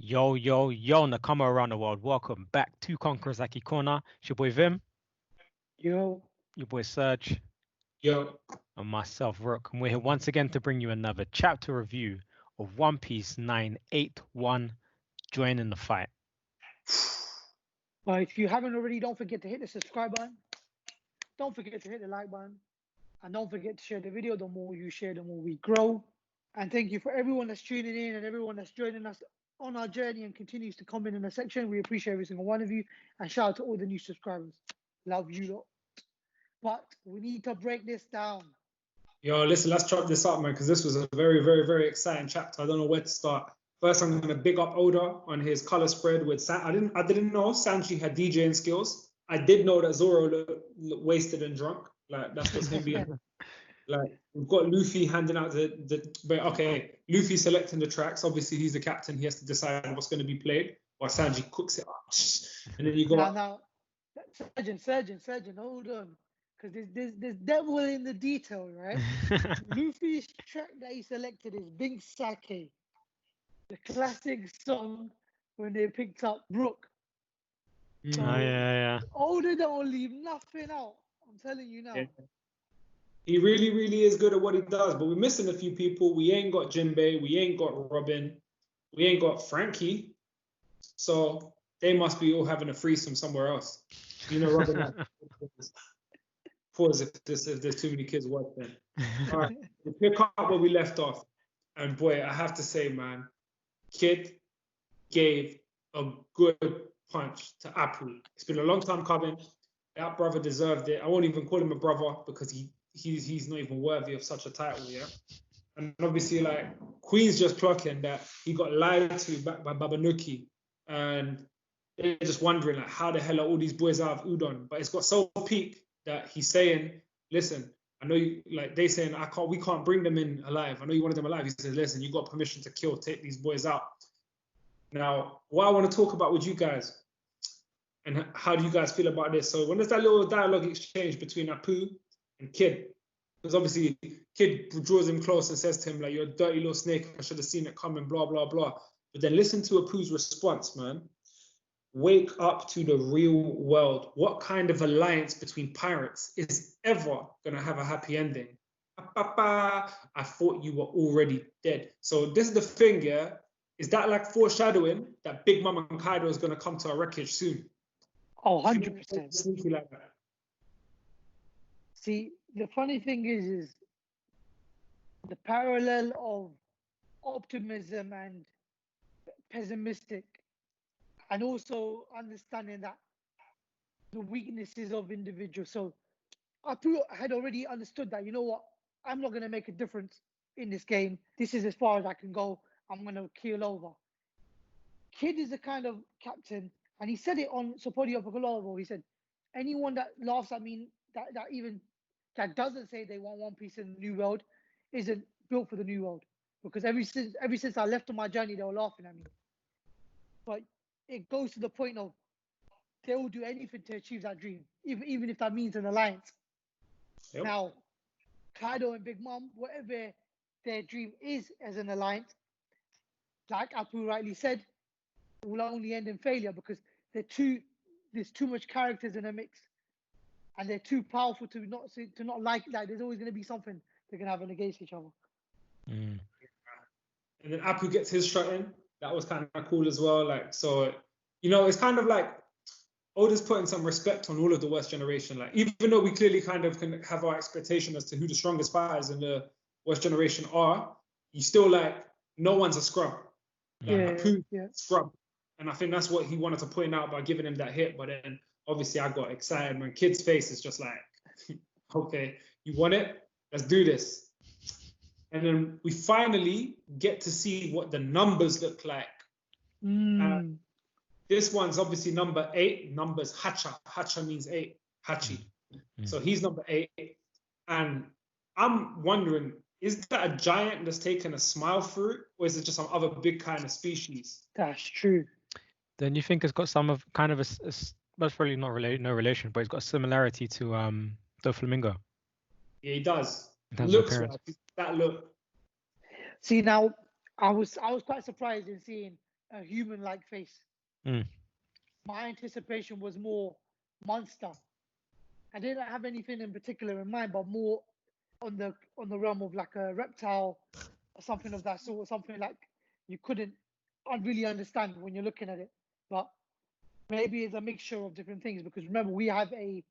Yo, yo, yo, Nakama around the world. Welcome back to Conqueror's Haki Corner. It's your boy Vim, Yo, your boy Serge, Yo, and myself, Rook. And we're here once again to bring you another chapter review of One Piece 981, Joining the Fight. but if you haven't already, don't forget to hit the subscribe button. Don't forget to hit the like button. And don't forget to share the video. The more you share, the more we grow. And thank you for everyone that's tuning in and everyone that's joining us on our journey and continues to comment in the section. We appreciate every single one of you. And shout out to all the new subscribers. Love you lot. But we need to break this down. yo, listen, let's chop this up, man, because this was a very, very, very exciting chapter. I don't know where to start. First, I'm gonna big up Oda on his color spread with I didn't know Sanji had DJing skills. I did know that Zoro looked wasted and drunk. Like that's what's him being. Like we've got Luffy handing out but okay, Luffy selecting the tracks. Obviously, he's the captain. He has to decide what's going to be played, while Sanji cooks it up. And then you go. Now, Surgeon, hold on. Because there's devil in the detail, right? Luffy's track that he selected is Big Sake, the classic song when they picked up Brook. So yeah. Oda don't leave nothing out. I'm telling you now. Yeah. He really, really is good at what he does, but we're missing a few people. We ain't got Jinbei, we ain't got Robin, we ain't got Frankie. So they must be all having a threesome somewhere else. You know, Robin. Pause if there's too many kids watching. All right, we pick up where we left off, and boy, I have to say, man, Kid gave a good punch to Apoo. It's been a long time coming. That brother deserved it. I won't even call him a brother because he's not even worthy of such a title, yeah. And obviously, like Queen's just clocking that he got lied to back by Babanuki, and they're just wondering like how the hell are all these boys out of Udon? But it's got so peak that he's saying, listen, I know you like they saying we can't bring them in alive. I know you wanted them alive. He says, listen, you got permission to kill, take these boys out. Now, what I want to talk about with you guys, and how do you guys feel about this? So when there's that little dialogue exchange between Apoo and Kid, because obviously Kid draws him close and says to him, like, you're a dirty little snake, I should have seen it coming, blah, blah, blah. But then listen to Apoo's response, man. Wake up to the real world. What kind of alliance between pirates is ever going to have a happy ending? I thought you were already dead. So this is the thing, yeah? Is that like foreshadowing that Big Mom and Kaido is going to come to our wreckage soon? Oh, 100%. Sneaky like that. See, the funny thing is the parallel of optimism and pessimistic, and also understanding that the weaknesses of individuals. So Apoo had already understood that, you know what, I'm not going to make a difference in this game. This is as far as I can go. I'm going to keel over. Kid is the kind of captain, and he said it on Soporio Pocolovo. He said, anyone that laughs at me, that doesn't say they want One Piece in the New World, isn't built for the New World. Because ever since I left on my journey, they were laughing at me. But it goes to the point of they will do anything to achieve that dream, even if that means an alliance. Yep. Now, Kaido and Big Mom, whatever their dream is as an alliance, like Apoo rightly said, will only end in failure because there's too much characters in a mix, and they're too powerful to not like that. There's always going to be something they're going to have against each other. Mm. And then Apoo gets his shot in. That was kind of cool as well. Like, so, you know, it's kind of like Oda's putting some respect on all of the West generation. Like, even though we clearly kind of can have our expectation as to who the strongest fighters in the West generation are, you still like no one's a scrub. Like, scrub. And I think that's what he wanted to point out by giving him that hit. But then obviously I got excited when Kid's face is just like, okay, you want it? Let's do this. And then we finally get to see what the numbers look like. This one's obviously number 8. Numbers Hatcha. Hatcha means 8. Hachi. So he's number 8. And I'm wondering, is that a giant that's taken a smile fruit, or is it just some other big kind of species? That's true. Then you think it's got some of kind of that's probably not no relation, but it's got a similarity to the flamingo. Yeah, he does. Looks like that look. See, now I was quite surprised in seeing a human-like face. Mm. My anticipation was more monster. I didn't have anything in particular in mind, but more on the realm of like a reptile or something of that sort, something like you couldn't really understand when you're looking at it. But maybe it's a mixture of different things, because remember we have a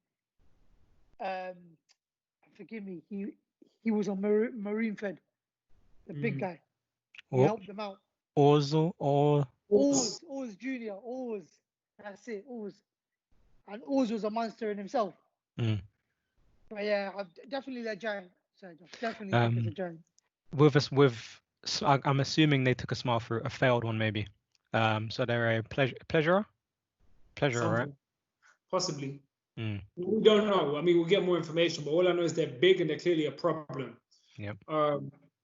forgive me, he was on Marine Fed, the big guy. He Or helped them out. Ozo or Oz Junior, Oz. That's it, Oz. And Oz was a monster in himself. Mm. But yeah, definitely the giant. So definitely think it's a giant. I'm assuming they took a smile through a failed one maybe. So they're a pleasurer, right? Something. Possibly. Mm. We don't know. I mean, we'll get more information, but all I know is they're big and they're clearly a problem. Yep.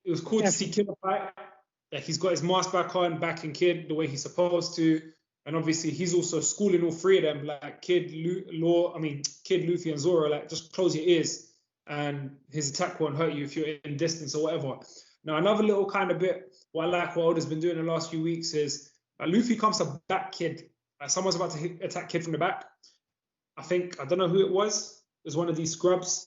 It was cool to see Kid fight. That he's got his mask back on, backing Kid the way he's supposed to, and obviously he's also schooling all three of them, like Kid, Luffy, and Zoro. Like, just close your ears, and his attack won't hurt you if you're in distance or whatever. Now, another little kind of bit, what Oda's been doing the last few weeks is Luffy comes to back Kid. Someone's about to attack Kid from the back. I don't know who it was. It was one of these scrubs,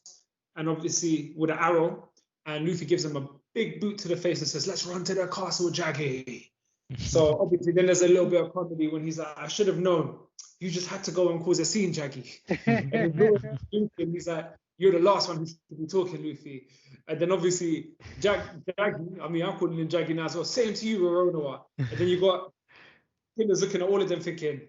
and obviously with an arrow, and Luffy gives him a big boot to the face and says, "Let's run to the castle, Jaggy." So obviously then there's a little bit of comedy when he's like, "I should have known. You just had to go and cause a scene, Jaggy." And he's like, "You're the last one who should be talking, Luffy." And then obviously Jaggy, I mean, I'm calling him Jaggy now as well. Same to you, Roronoa. And then you got Killers looking at all of them thinking,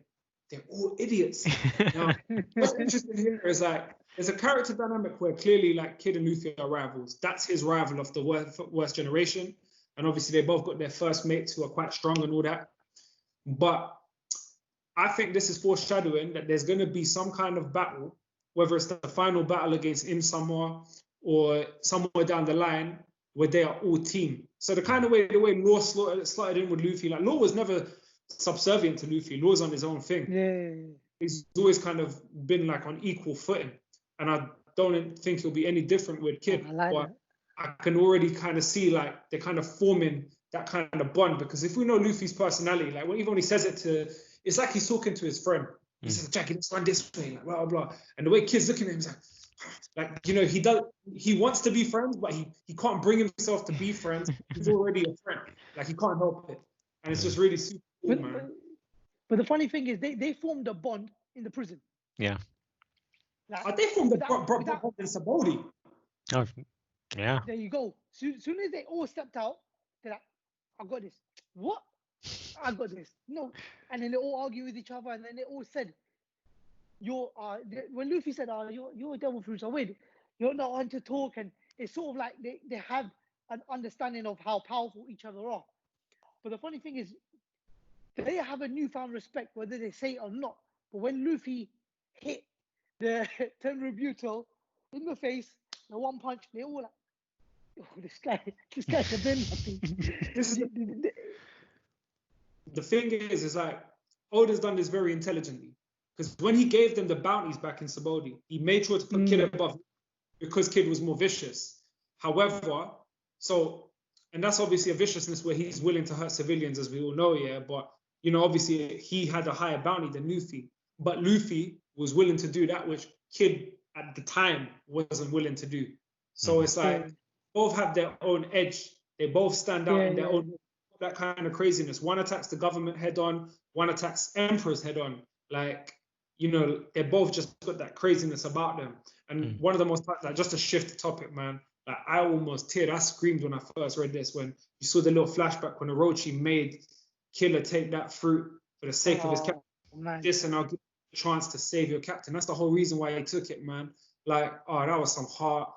they're all idiots. Now, what's interesting here is like, there's a character dynamic where clearly like Kid and Luffy are rivals. That's his rival of the worst generation. And obviously they both got their first mates who are quite strong and all that. But I think this is foreshadowing that there's going to be some kind of battle, whether it's the final battle against Insama or somewhere down the line where they are all team. So the way Law slotted in with Luffy, like Law was never subservient to Luffy. Law's on his own thing. Yeah. He's always kind of been like on equal footing. And I don't think he'll be any different with Kid. But I can already kind of see like they're kind of forming that kind of bond, because if we know Luffy's personality, like even when he says it it's like he's talking to his friend. He says, "Jackie, let's run this way," like blah blah. And the way Kid's looking at him, he's like he wants to be friends, but he can't bring himself to be friends. He's already a friend. Like he can't help it. And it's just really super cool, man. But the funny thing is they formed a bond in the prison. Yeah. Like, they formed a bond in Sabodi. Oh, yeah. There you go. Soon as they all stepped out, they're like, "I got this." What? I got this. No. And then they all argue with each other, and then they all said, when Luffy said, you're a devil fruit, so wait, you're not on to talk, and it's sort of like they have an understanding of how powerful each other are. But the funny thing is, they have a newfound respect, whether they say it or not. But when Luffy hit the Tenryubuto in the face, the one punch, they all like, "Oh, this guy's a bit nothing." The thing is like, Oda's done this very intelligently. Because when he gave them the bounties back in Sabodi, he made sure to put Kid above, because Kid was more vicious. However, and that's obviously a viciousness where he's willing to hurt civilians, as we all know, yeah. But, obviously he had a higher bounty than Luffy. But Luffy was willing to do that, which Kid at the time wasn't willing to do. So it's like, both have their own edge. They both stand out in their own, that kind of craziness. One attacks the government head on, one attacks emperors head on. Like, they both just got that craziness about them. And one of the most, like, just to shift the topic, man, like, I almost teared. I screamed when I first read this, when you saw the little flashback when Orochi made Killer take that fruit for the sake of his captain. This, and I'll give you a chance to save your captain. That's the whole reason why he took it, man. Like, that was some heart.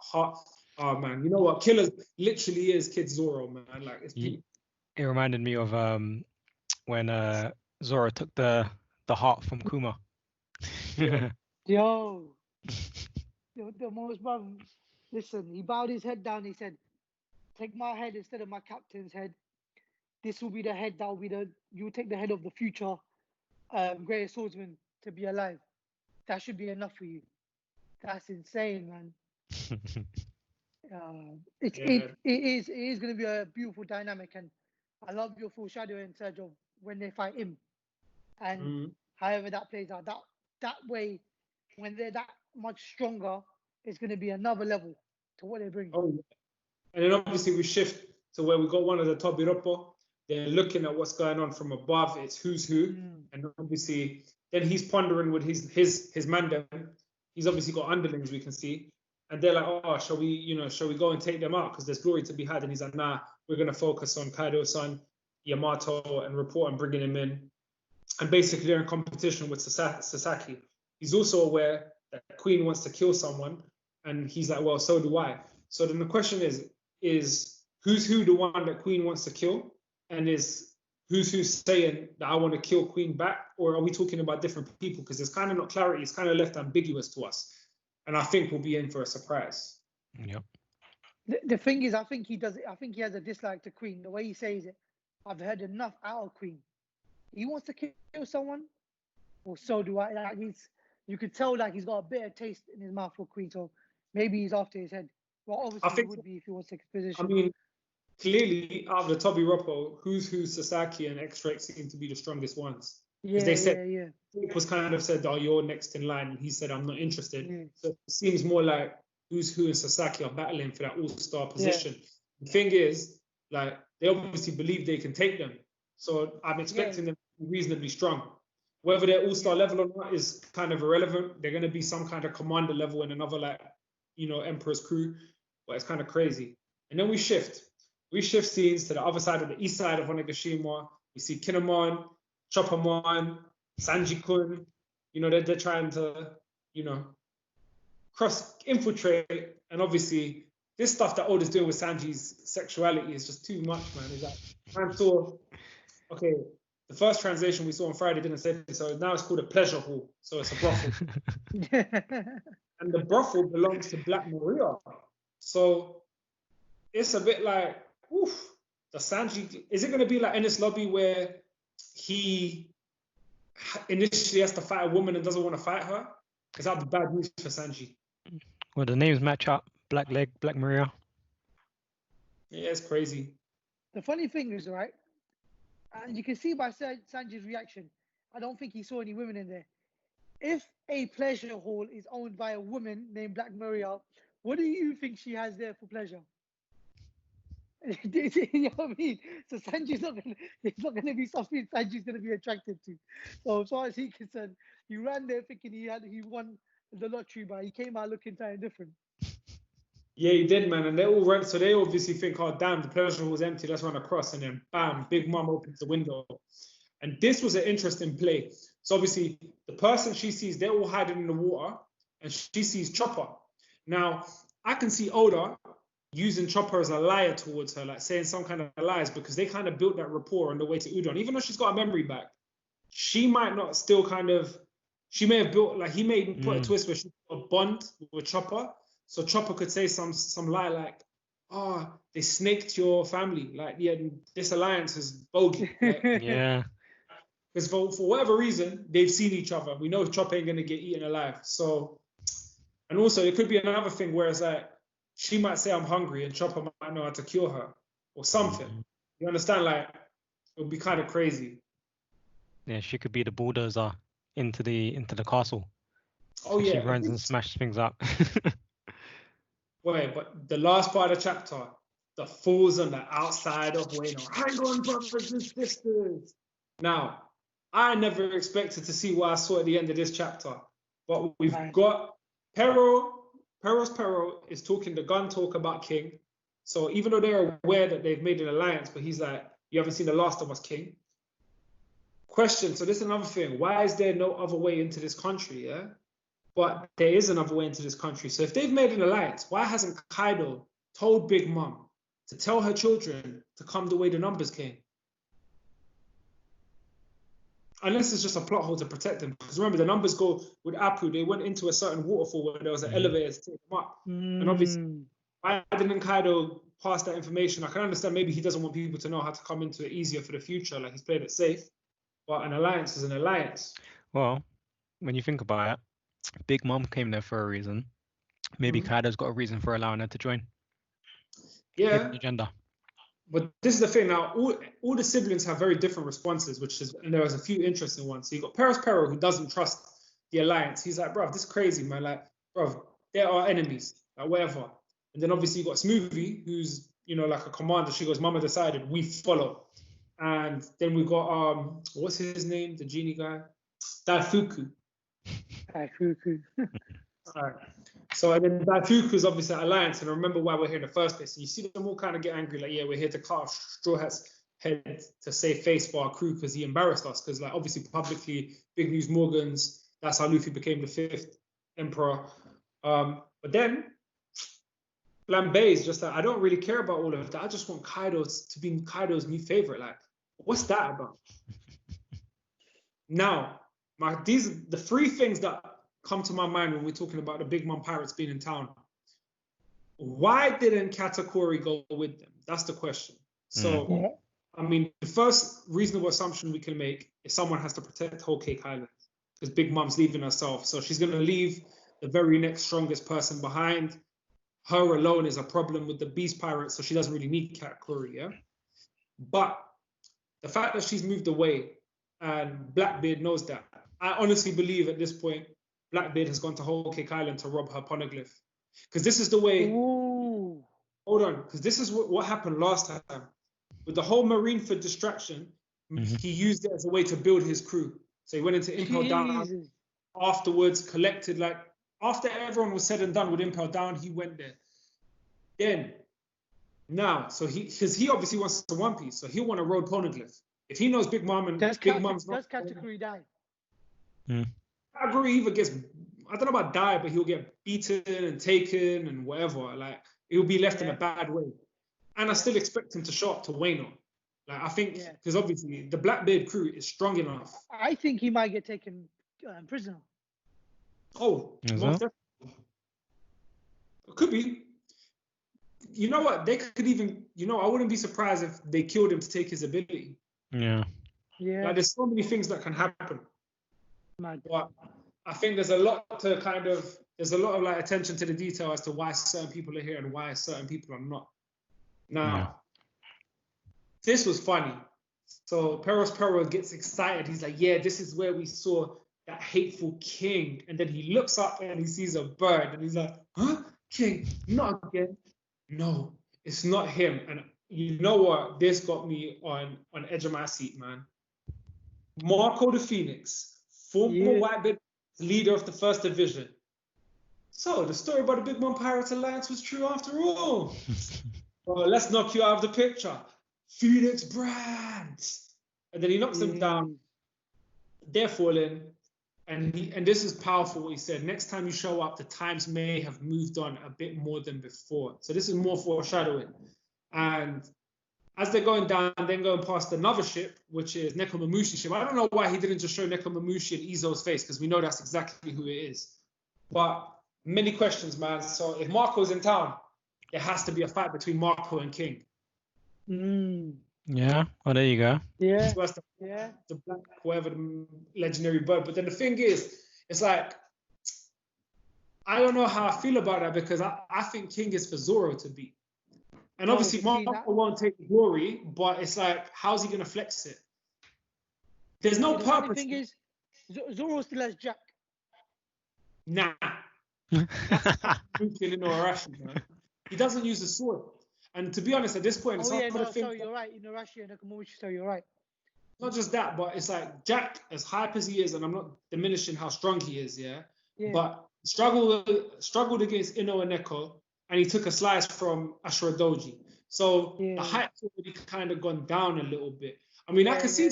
Oh, man. You know what? Killer literally is Kid Zoro, man. Like, it reminded me of when Zoro took the heart from Kuma. Yo, the most brother. Listen, he bowed his head down. He said, "Take my head instead of my captain's head. This will be the head that will be you take the head of the future greatest swordsman to be alive. That should be enough for you." That's insane, man. It is going to be a beautiful dynamic, and I love your foreshadowing, Serge, of when they fight him, and Mhm. however that plays out, that way, when they're that much stronger, it's going to be another level to what they bring. Oh, yeah. And then obviously we shift to where we got one of the Tobiropo. They're looking at what's going on from above. It's who's who, and obviously then he's pondering with his man. Then he's obviously got underlings we can see, and they're like, oh, shall we go and take them out because there's glory to be had? And he's like, nah, we're gonna focus on Kaido's son Yamato and report and bringing him in. And basically they're in competition with Sasaki. He's also aware that Queen wants to kill someone, and he's like, well, so do I. So then the question is who's who the one that Queen wants to kill, and is who's saying that I want to kill Queen back, or are we talking about different people? Because there's kind of not clarity. It's kind of left ambiguous to us, and I think we'll be in for a surprise. Yep. The thing is, I think he does it. I think he has a dislike to Queen. The way he says it, I've heard enough out of Queen. He wants to kill someone, or so do I. Like you could tell like he's got a bitter taste in his mouth for Queen. So maybe he's after his head. Well, obviously I think he would be if he wants to take his position. I mean, clearly out of the Tobiropo, who's Sasaki and X-Drake seem to be the strongest ones. Because they said Drake was kind of said, oh, you're next in line, and he said, I'm not interested. Yeah. So it seems more like who's who and Sasaki are battling for that all-star position. The thing is, like, they obviously believe they can take them. So I'm expecting them to be reasonably strong. Whether they're all-star level or not is kind of irrelevant. They're going to be some kind of commander level in another, like, Emperor's crew. But it's kind of crazy. And then we shift. We shift scenes to the other side of the east side of Onigashima. We see Kinemon, Choppermon, Sanji-kun. They're trying to, infiltrate. And obviously, this stuff that Oda's doing with Sanji's sexuality is just too much, man. It's like, okay, the first translation we saw on Friday didn't say this, so now it's called a pleasure hall. So it's a brothel. And the brothel belongs to Black Maria. So it's a bit like, oof, is it going to be like Ennis Lobby where he initially has to fight a woman and doesn't want to fight her? Because that would be bad news for Sanji. Well, the names match up. Black Leg, Black Maria. Yeah, it's crazy. The funny thing is, right, and you can see by Sanji's reaction, I don't think he saw any women in there. If a pleasure hall is owned by a woman named Black Maria, what do you think she has there for pleasure? You know what I mean? So Sanji's not gonna be something Sanji's gonna be attracted to. So as far as he's concerned, he ran there thinking he won the lottery, but he came out looking kind of different. Yeah, he did, man. And they all run, so they obviously think, oh damn, the pleasure hall was empty, let's run across, and then bam, Big Mom opens the window. And this was an interesting play. So obviously the person she sees, they're all hiding in the water, and she sees Chopper. Now, I can see Oda using Chopper as a liar towards her, like saying some kind of lies, because they kind of built that rapport on the way to Udon. Even though she's got a memory back, she might not still she may have built, like he may put a twist where she put a bond with Chopper. So Chopper could say some lie like, oh, they snaked your family. Like, yeah, this alliance is bogey. Like, Yeah. Because for whatever reason, they've seen each other. We know Chopper ain't going to get eaten alive. So, and also it could be another thing where it's like, she might say I'm hungry and Chopper might know how to cure her or something. You understand? Like, it would be kind of crazy. Yeah, she could be the bulldozer into the castle. Oh, so yeah. She runs and smashes things up. Wait, but the last part of the chapter, the fools on the outside of Wano. Hang on, brothers and sisters. Now, I never expected to see what I saw at the end of this chapter. But we've got Pero's Pero is talking the gun talk about King. So even though they're aware that they've made an alliance, but he's like, you haven't seen the last of us, King. Question, so this is another thing. Why is there no other way into this country, yeah? But there is another way into this country. So if they've made an alliance, why hasn't Kaido told Big Mom to tell her children to come the way the numbers came? Unless it's just a plot hole to protect them. Because remember, the numbers go with Apoo. They went into a certain waterfall where there was an elevator to take them up. And obviously, why didn't Kaido pass that information? I can understand maybe he doesn't want people to know how to come into it easier for the future. Like, he's played it safe. But an alliance is an alliance. Well, when you think about it, Big Mom came there for a reason. Maybe Kaido's got a reason for allowing her to join. Yeah. Hidden agenda. But this is the thing now. All the siblings have very different responses, and there was a few interesting ones. So you got Pero, who doesn't trust the alliance. He's like, bro, this is crazy, man. Like, bro, they're our enemies, like whatever. And then obviously you got Smoothie, who's like a commander. She goes, Mama decided, we follow. And then we got what's his name? The genie guy, Daifuku. All right. So and then Daifuku is obviously an alliance, and I remember why we're here in the first place. And you see them all kind of get angry, like, yeah, we're here to cut off Straw Hat's head to save face for our crew because he embarrassed us. Because like obviously publicly, Big News Morgans, that's how Luffy became the 5th emperor. But then Flambe is just like, I don't really care about all of that. I just want Kaido to be Kaido's new favorite. Like, what's that about? Now, the 3 things that come to my mind when we're talking about the Big Mom Pirates being in town. Why didn't Katakuri go with them? That's the question. So, I mean, the first reasonable assumption we can make is someone has to protect Whole Cake Island because Big Mom's leaving herself. So she's going to leave the very next strongest person behind. Her alone is a problem with the Beast Pirates, so she doesn't really need Katakuri, yeah? But the fact that she's moved away and Blackbeard knows that, I honestly believe at this point, Blackbeard has gone to Whole Cake Island to rob her poneglyph. Because this is the way... Ooh. Hold on, because this is what happened last time. With the whole Marineford distraction, he used it as a way to build his crew. So he went into Impel Down, afterwards collected, like, after everyone was said and done with Impel Down, he went there. Then, now, because he obviously wants the One Piece, so he'll want a road poneglyph. If he knows Big Mom and Big Mom's... Does Katakuri die? Katakuri either gets, I don't know about die, but he'll get beaten and taken and whatever. Like, he'll be left in a bad way. And I still expect him to show up to Wano. Like, I think, because obviously the Blackbeard crew is strong enough. I think he might get taken prisoner. Oh, most definitely. It could be. You know what? They could even, I wouldn't be surprised if they killed him to take his ability. Yeah. Like, there's so many things that can happen. But I think there's a lot of like attention to the detail as to why certain people are here and why certain people are not. Now, this was funny. So Pero gets excited. He's like, yeah, this is where we saw that hateful king. And then he looks up and he sees a bird and he's like, huh? King, not again. No, it's not him. And you know what? This got me on edge of my seat, man. Marco the Phoenix, former Whitebeard leader of the 1st Division. So the story about the Big Mom Pirates Alliance was true after all. Well, let's knock you out of the picture. Phoenix Brands. And then he knocks them down. They're falling. And this is powerful what he said. Next time you show up, the times may have moved on a bit more than before. So this is more foreshadowing. And as they're going down, then going past another ship, which is Nekomamushi ship. I don't know why he didn't just show Nekomamushi and Izo's face, because we know that's exactly who it is. But many questions, man. So if Marco's in town, there has to be a fight between Marco and King. Yeah, well, there you go. Yeah. So the black, whatever the legendary bird. But then the thing is, it's like, I don't know how I feel about that, because I think King is for Zoro to beat. And obviously, Marco won't take the glory, but it's like, how's he going to flex it? There's no purpose. The thing is, Zoro still has Jack. Nah. He doesn't use the sword. And to be honest, at this point, you're right. Inuarashi and Nekomamushi, so you're right. Not just that, but it's like Jack, as hype as he is, and I'm not diminishing how strong he is, but struggled against Ino and Neko, and he took a slice from Ashura Doji. So the hype's already kind of gone down a little bit. I mean, I could see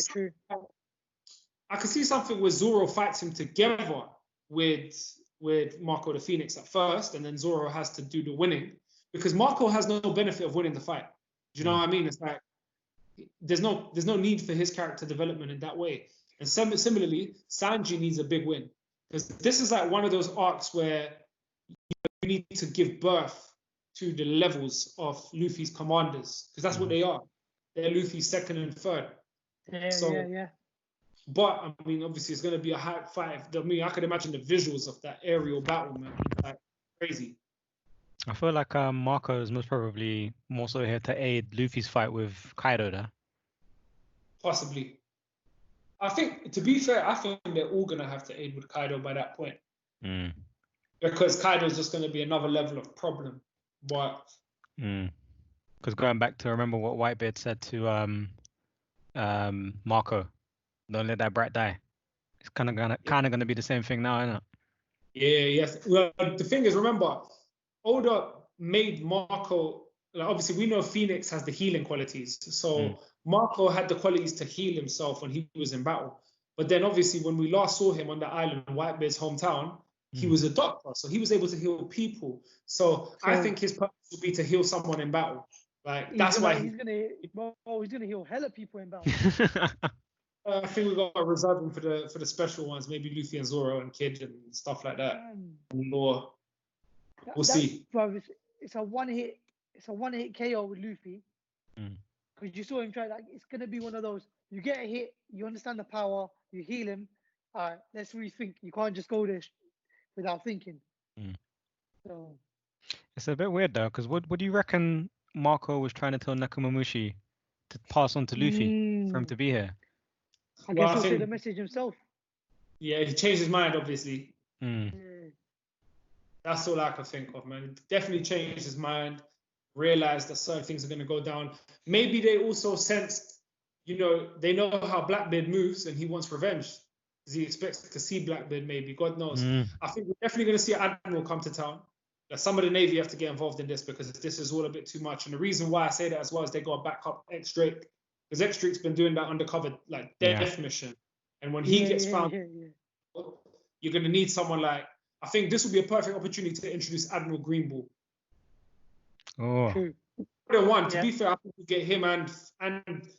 something where Zoro fights him together with Marco the Phoenix at first, and then Zoro has to do the winning, because Marco has no benefit of winning the fight. Do you know what I mean? It's like there's no need for his character development in that way. And similarly, Sanji needs a big win, because this is like one of those arcs where you need to give birth to the levels of Luffy's commanders, because that's what they are. They're Luffy's 2nd and 3rd. But I mean, obviously, it's going to be a high fight. I mean, I could imagine the visuals of that aerial battle, man, like crazy. I feel like Marco is most probably more so here to aid Luffy's fight with Kaido there. Possibly. I think, to be fair, I think they're all gonna have to aid with Kaido by that point. Mm. Because Kaido's just gonna be another level of problem. But Because going back to remember what Whitebeard said to Marco, don't let that brat die. It's kind of gonna be the same thing now, isn't it? yeah, yes. Well, the thing is, remember, Oda made Marco. Like, obviously, we know Phoenix has the healing qualities, so Marco had the qualities to heal himself when he was in battle. But then, obviously, when we last saw him on the island, Whitebeard's hometown, he was a doctor, so he was able to heal people. So I think his purpose would be to heal someone in battle. Like that's why he's gonna heal hella people in battle. I think we got to reserve him for the special ones, maybe Luffy and Zoro and Kid and stuff like that. Or we'll see. Bro, it's a one hit KO with Luffy. Because you saw him try. Like, it's gonna be one of those. You get a hit, you understand the power, you heal him. All right, let's rethink. You can't just go there without thinking. So it's a bit weird though, because what do you reckon Marco was trying to tell Nekomamushi to pass on to Luffy for him to be here? I guess he'll say the message himself. Yeah, he changed his mind, obviously. Yeah. That's all I can think of, man. He definitely changed his mind, realized that certain things are going to go down. Maybe they also sensed, they know how Blackbeard moves and he wants revenge. Because he expects to see Blackbeard, maybe. God knows. I think we're definitely going to see an Admiral come to town. Some of the Navy have to get involved in this because this is all a bit too much. And the reason why I say that as well is they got to back up X-Drake. Because X-Drake's been doing that undercover, like, death mission. And when he gets found, you're going to need someone like, I think this would be a perfect opportunity to introduce Admiral Greenbull. Oh. To be fair, I think you get him and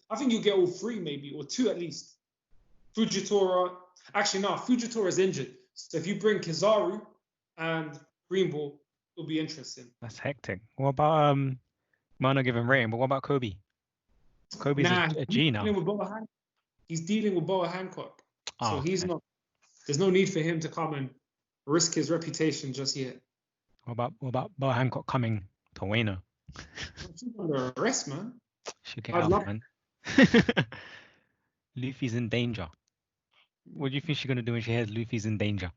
I think you get all three maybe, or two at least. Fujitora. Actually, no, Fujitora is injured. So if you bring Kizaru and Greenbull, it'll be interesting. That's hectic. What about might not give him rating, but what about Kobe? Kobe's a G now. He's dealing with Boa Hancock. So he's okay. not. There's no need for him to come and risk his reputation just yet. What about Boa Hancock coming to Wano? She's under arrest, man. Should get out, man. Luffy's in danger. What do you think she's gonna do when she hears Luffy's in danger?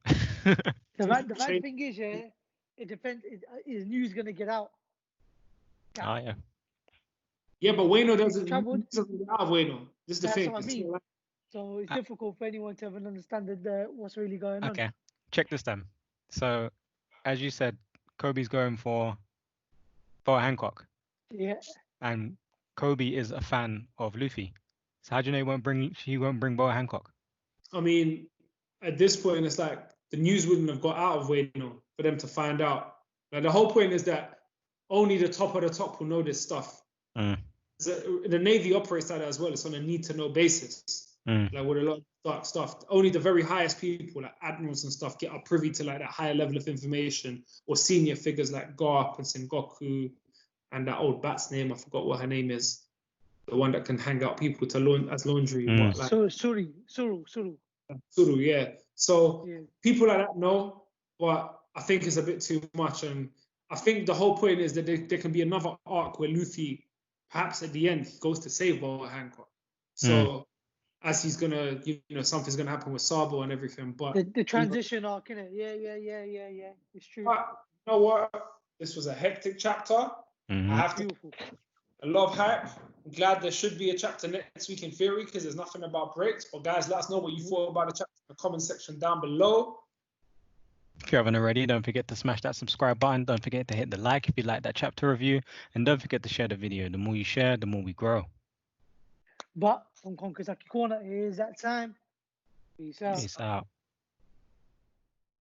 The bad thing is, it depends. Is news gonna get out? Yeah. Yeah, but Wano doesn't get out of Wano. This is the thing. What I mean. So it's difficult for anyone to even understand what's really going on. Okay, check this then. So, as you said, Kobe's going for Boa Hancock. Yeah. And Kobe is a fan of Luffy. So how do you know he won't bring Boa Hancock? I mean, at this point, it's like the news wouldn't have got out of Wano for them to find out. Like, the whole point is that only the top of the top will know this stuff. So the Navy operates like that as well. It's on a need-to-know basis. Like with a lot of dark stuff. Only the very highest people, like admirals and stuff, are privy to like that higher level of information, or senior figures like Garp and Sengoku and that old bat's name, I forgot what her name is. The one that can hang out people as laundry. Suru, yeah. So people like that know, but I think it's a bit too much. And I think the whole point is that there can be another arc where Luffy, perhaps at the end, goes to save Boa Hancock. So as he's gonna, something's gonna happen with Sabo and everything. But the transition arc, innit? Yeah. It's true. But you know what? This was a hectic chapter. I have to. A lot of hype. I'm glad there should be a chapter next week in theory because there's nothing about breaks. But guys, let us know what you thought about the chapter in the comment section down below. If you haven't already, don't forget to smash that subscribe button. Don't forget to hit the like if you like that chapter review. And don't forget to share the video. The more you share, the more we grow. But from Konkazaki Corner, it is that time. Peace out. Peace out.